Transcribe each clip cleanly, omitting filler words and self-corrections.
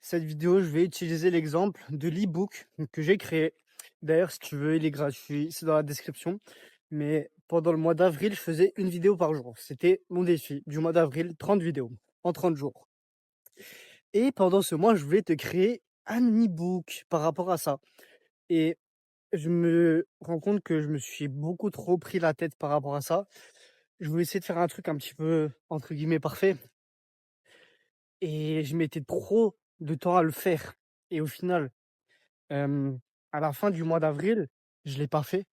cette vidéo, je vais utiliser l'exemple de l'e-book que j'ai créé. D'ailleurs, si tu veux, il est gratuit, c'est dans la description. Mais pendant le mois d'avril, je faisais une vidéo par jour. C'était mon défi du mois d'avril, 30 vidéos en 30 jours. Et pendant ce mois, je voulais te créer un e-book par rapport à ça. Et je me rends compte que je me suis beaucoup trop pris la tête par rapport à ça. Je voulais essayer de faire un truc un petit peu, entre guillemets, parfait. Et je mettais trop de temps à le faire. Et au final, à la fin du mois d'avril, je l'ai pas fait.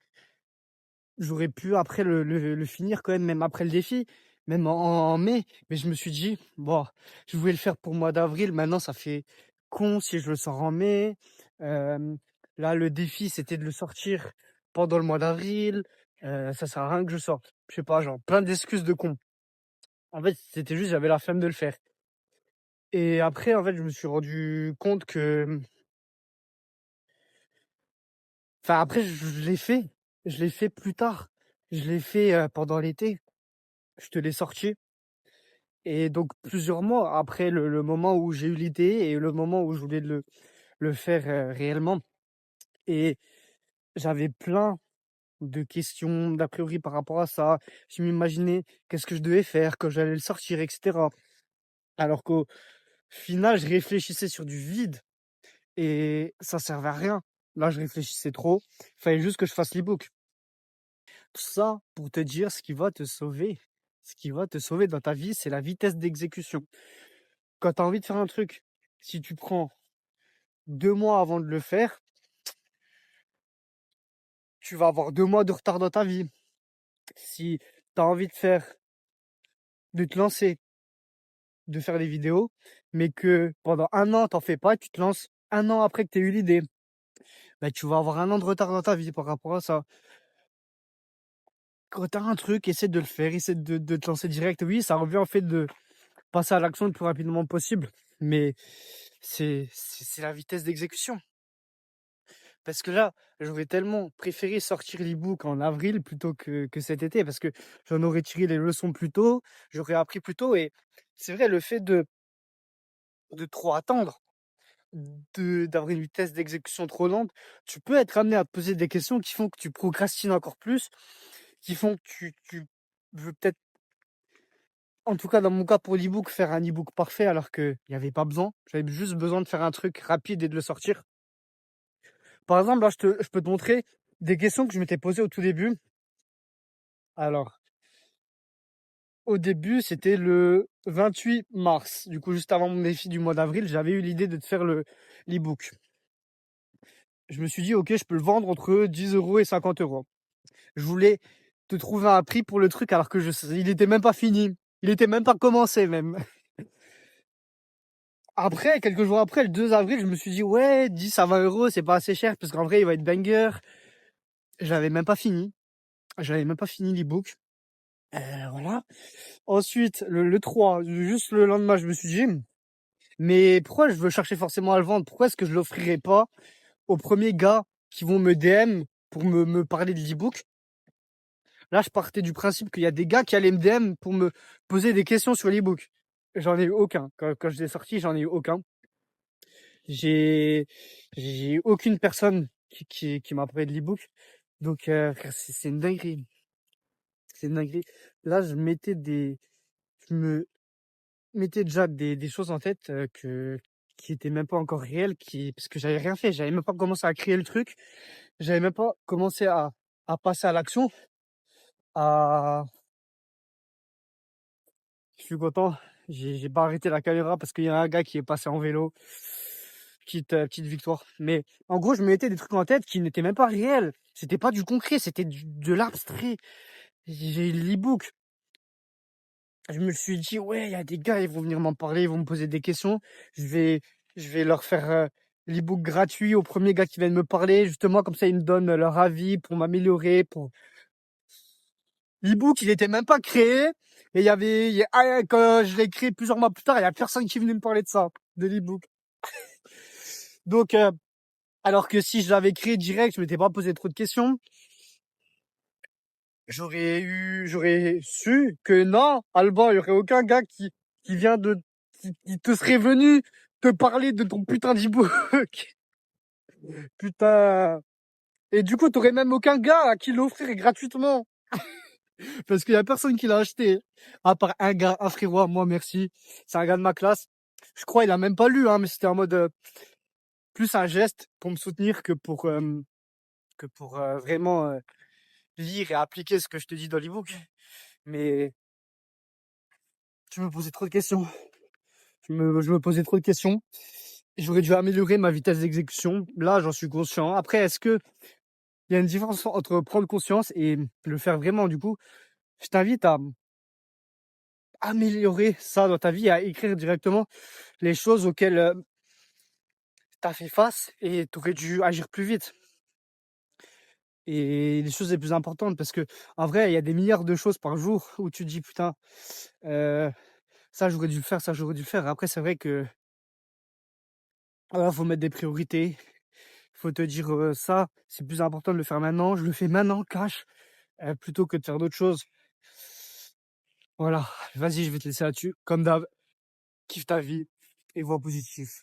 J'aurais pu après le finir quand même après le défi, même en mai, mais je me suis dit: «Bon, je voulais le faire pour le mois d'avril, maintenant ça fait con si je le sors en mai». Hem, Là, le défi, c'était de le sortir pendant le mois d'avril, ça sert à rien que je sorte. Je sais pas, genre plein d'excuses de con. En fait, c'était juste, j'avais la flemme de le faire. Et après, en fait, je me suis rendu compte que, enfin après je l'ai fait plus tard. Je l'ai fait, pendant l'été. Je te l'ai sorti et donc plusieurs mois après le moment où j'ai eu l'idée et le moment où je voulais le faire, réellement. Et j'avais plein de questions, d'a priori par rapport à ça. Je m'imaginais qu'est-ce que je devais faire quand j'allais le sortir et cetera. Alors qu'au final, je réfléchissais sur du vide et ça servait à rien. Là, je réfléchissais trop, il fallait juste que je fasse l'e-book. Tout ça pour te dire ce qui va te sauver. Ce qui va te sauver dans ta vie, c'est la vitesse d'exécution. Quand tu as envie de faire un truc, si tu prends 2 mois avant de le faire, tu vas avoir 2 mois de retard dans ta vie. Si tu as envie de te lancer, de faire des vidéos, mais que pendant 1 an, tu en fais pas, tu te lances 1 an après que tu aies eu l'idée, bah, tu vas avoir 1 an de retard dans ta vie par rapport à ça. Quand tu as un truc, essaie de le faire, essaie de te lancer direct. Oui, ça revient en fait de passer à l'action le plus rapidement possible, mais c'est la vitesse d'exécution. Parce que là, j'aurais tellement préféré sortir l'e-book en avril plutôt que cet été, parce que j'en aurais tiré les leçons plus tôt, j'aurais appris plus tôt. Et c'est vrai, le fait de trop attendre, d'avoir une vitesse d'exécution trop lente, tu peux être amené à te poser des questions qui font que tu procrastines encore plus, qui font que tu veux peut-être, en tout cas dans mon cas pour l'e-book, faire un e-book parfait alors qu'il n'y avait pas besoin. J'avais juste besoin de faire un truc rapide et de le sortir. Par exemple, là, je peux te montrer des questions que je m'étais posées au tout début. Alors, au début, c'était le 28 mars. Du coup, juste avant mon défi du mois d'avril, j'avais eu l'idée de te faire l'e-book. Je me suis dit, OK, je peux le vendre entre 10 € et 50 €. Je voulais te trouver un prix pour le truc alors que il était même pas fini. Il était même pas commencé même. Après, quelques jours après, le 2 avril, je me suis dit, ouais, 10 à 20 €, c'est pas assez cher parce qu'en vrai, il va être banger. J'avais même pas fini. J'avais même pas fini l'e-book. Voilà. Ensuite, le 3, juste le lendemain, je me suis dit, mais pourquoi je veux chercher forcément à le vendre? Pourquoi est-ce que je l'offrirais pas aux premiers gars qui vont me DM pour me parler de l'e-book? Là, je partais du principe qu'il y a des gars qui allaient me DM pour me poser des questions sur l'e-book. J'en ai eu aucun. Quand je l'ai sorti, j'en ai eu aucun. J'ai j'ai aucune personne qui m'a parlé de l'e-book. Donc, frère, c'est une dinguerie. C'est une dinguerie. Là, je me mettais déjà des choses en tête, qui étaient même pas encore réelles, parce que j'avais rien fait. J'avais même pas commencé à créer le truc. J'avais même pas commencé à passer à l'action, à je suis content, j'ai pas arrêté la caméra parce qu'il y a un gars qui est passé en vélo. Petite victoire. Mais en gros, je me mettais des trucs en tête qui n'étaient même pas réels. C'était pas du concret, c'était de l'abstrait. J'ai l'e-book. Je me suis dit: «Ouais, il y a des gars, ils vont venir m'en parler, ils vont me poser des questions. Je vais je vais leur faire, l'e-book gratuit aux premiers gars qui viennent me parler, justement, comme ça ils me donnent leur avis pour m'améliorer, pour». L'e-book, il était même pas créé et quand je l'ai créé plusieurs mois plus tard, il y a personne qui venait me parler de ça, de l'e-book. Donc, alors que si je l'avais créé direct, je m'étais pas posé trop de questions, j'aurais su que non, Alban, il y aurait aucun gars qui vient qui te serait venu te parler de ton putain d'e-book. Putain. Et du coup, t'aurais même aucun gars à qui l'offrir gratuitement. Parce qu'il y a personne qui l'a acheté. À part un gars, un frérot, moi, merci. C'est un gars de ma classe. Je crois il a même pas lu, hein, mais c'était en mode plus un geste pour me soutenir que pour vraiment lire et appliquer ce que je te dis dans l'e-book. Mais tu me posais trop de questions. Je me posais trop de questions. J'aurais dû améliorer ma vitesse d'exécution. Là, j'en suis conscient. Après, est-ce que il y a une différence entre prendre conscience et le faire vraiment? Du coup, je t'invite à améliorer ça dans ta vie, à écrire directement les choses auxquelles tu as fait face et tu aurais dû agir plus vite. Et les choses les plus importantes, parce que en vrai, il y a des milliards de choses par jour où tu te dis putain, ça j'aurais dû le faire, ça j'aurais dû le faire. Après, c'est vrai que voilà, faut mettre des priorités. Faut te dire ça, c'est plus important de le faire maintenant. Je le fais maintenant, cash, plutôt que de faire d'autres choses. Voilà, vas-y, je vais te laisser là-dessus. Comme d'hab, kiffe ta vie et vois positif.